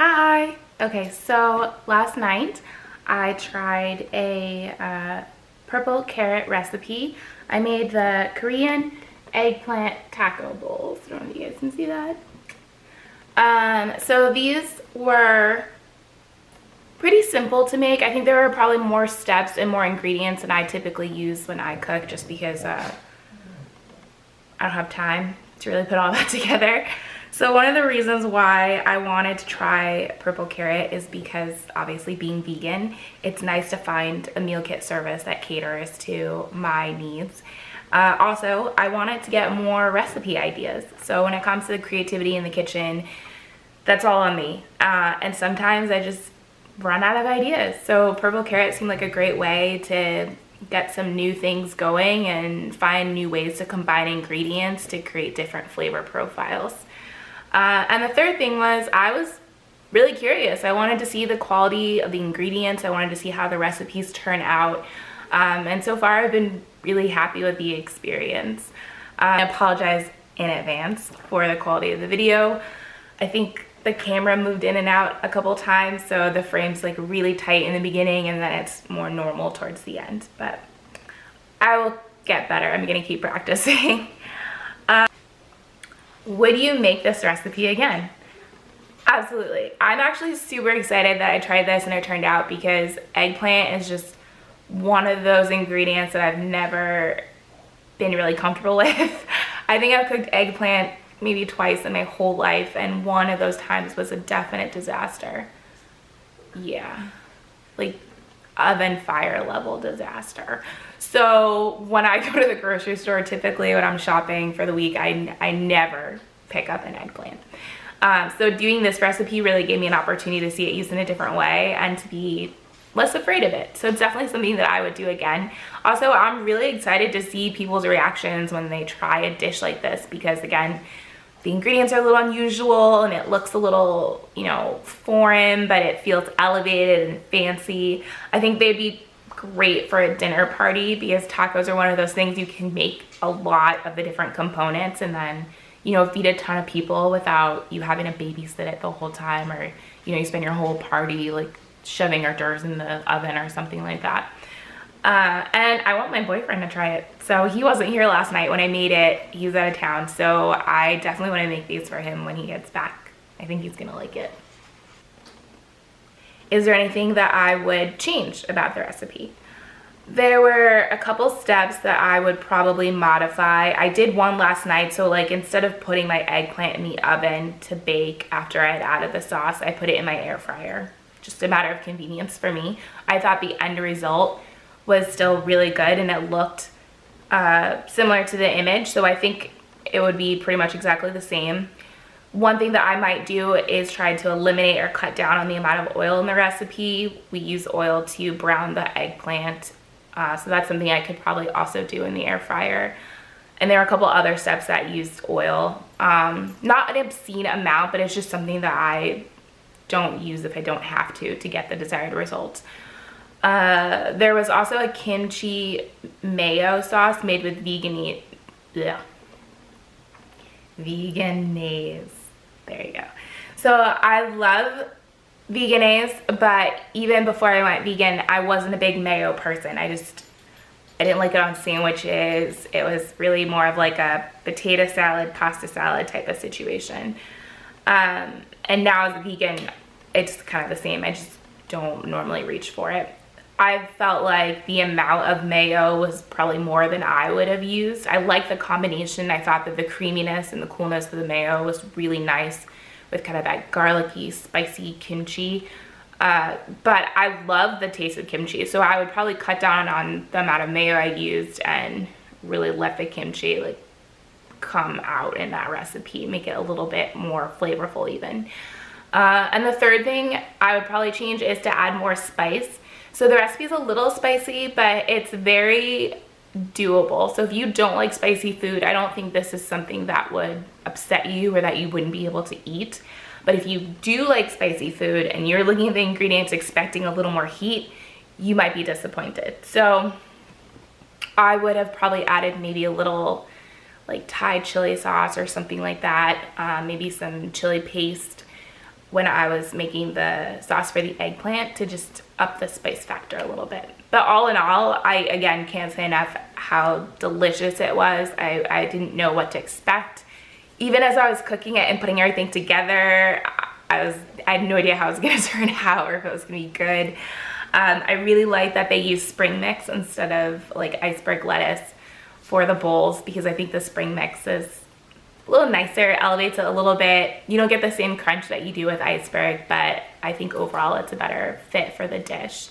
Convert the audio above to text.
Hi! Okay, so last night I tried a purple carrot recipe. I made the Korean Eggplant Taco Bowls. I don't know if you guys can see that. So these were pretty simple to make. I think there were probably more steps and more ingredients than I typically use when I cook, just because I don't have time to really put all that together. So one of the reasons why I wanted to try purple carrot is because, obviously being vegan, it's nice to find a meal kit service that caters to my needs. Also, I wanted to get more recipe ideas. So when it comes to the creativity in the kitchen, that's all on me. And sometimes I just run out of ideas. So purple carrot seemed like a great way to get some new things going and find new ways to combine ingredients to create different flavor profiles. And the third thing was, I was really curious. I wanted to see the quality of the ingredients. I wanted to see how the recipes turn out. And so far I've been really happy with the experience. I apologize in advance for the quality of the video. I think the camera moved in and out a couple times, so the frame's like really tight in the beginning and then it's more normal towards the end. But I will get better. I'm gonna keep practicing. Would you make this recipe again? Absolutely. I'm actually super excited that I tried this and it turned out, because eggplant is just one of those ingredients that I've never been really comfortable with. I think I've cooked eggplant maybe twice in my whole life, and one of those times was a definite disaster. Yeah, like oven fire level disaster. So when I go to the grocery store, typically when I'm shopping for the week, I never pick up an eggplant. So doing this recipe really gave me an opportunity to see it used in a different way and to be less afraid of it. So it's definitely something that I would do again. Also, I'm really excited to see people's reactions when they try a dish like this, because again, the ingredients are a little unusual and it looks a little, you know, foreign, but it feels elevated and fancy. I think they'd be great for a dinner party, because tacos are one of those things you can make a lot of the different components and then, you know, feed a ton of people without you having to babysit it the whole time, or, you know, you spend your whole party like shoving hors d'oeuvres in the oven or something like that. And I want my boyfriend to try it. So he wasn't here last night when I made it. He's out of town. So I definitely want to make these for him when he gets back. I think he's gonna like it. Is there anything that I would change about the recipe? There were a couple steps that I would probably modify. I did one last night. So like, instead of putting my eggplant in the oven to bake after I had added the sauce, I put it in my air fryer. Just a matter of convenience for me. I thought the end result was still really good and it looked similar to the image, so I think it would be pretty much exactly the same. One thing that I might do is try to eliminate or cut down on the amount of oil in the recipe. We use oil to brown the eggplant, so that's something I could probably also do in the air fryer. And there are a couple other steps that use oil. Not an obscene amount, but it's just something that I don't use if I don't have to get the desired results. There was also a kimchi mayo sauce made with veganese. There you go. So I love veganese, but even before I went vegan, I wasn't a big mayo person. I didn't like it on sandwiches. It was really more of like a potato salad, pasta salad type of situation. And now as a vegan, it's kind of the same. I just don't normally reach for it. I felt like the amount of mayo was probably more than I would have used. I like the combination. I thought that the creaminess and the coolness of the mayo was really nice with kind of that garlicky, spicy kimchi. But I love the taste of kimchi, so I would probably cut down on the amount of mayo I used and really let the kimchi like come out in that recipe, make it a little bit more flavorful even. And the third thing I would probably change is to add more spice. So the recipe is a little spicy, but it's very doable. So if you don't like spicy food, I don't think this is something that would upset you or that you wouldn't be able to eat. But if you do like spicy food and you're looking at the ingredients expecting a little more heat, you might be disappointed. So I would have probably added maybe a little like Thai chili sauce or something like that, maybe some chili paste. when I was making the sauce for the eggplant to just up the spice factor a little bit. But all in all, I again can't say enough how delicious it was. I didn't know what to expect. Even as I was cooking it and putting everything together, I had no idea how it was gonna turn out or if it was gonna be good. I really like that they use spring mix instead of like iceberg lettuce for the bowls, because I think the spring mix is a little nicer, elevates it a little bit. You don't get the same crunch that you do with iceberg, but I think overall it's a better fit for the dish.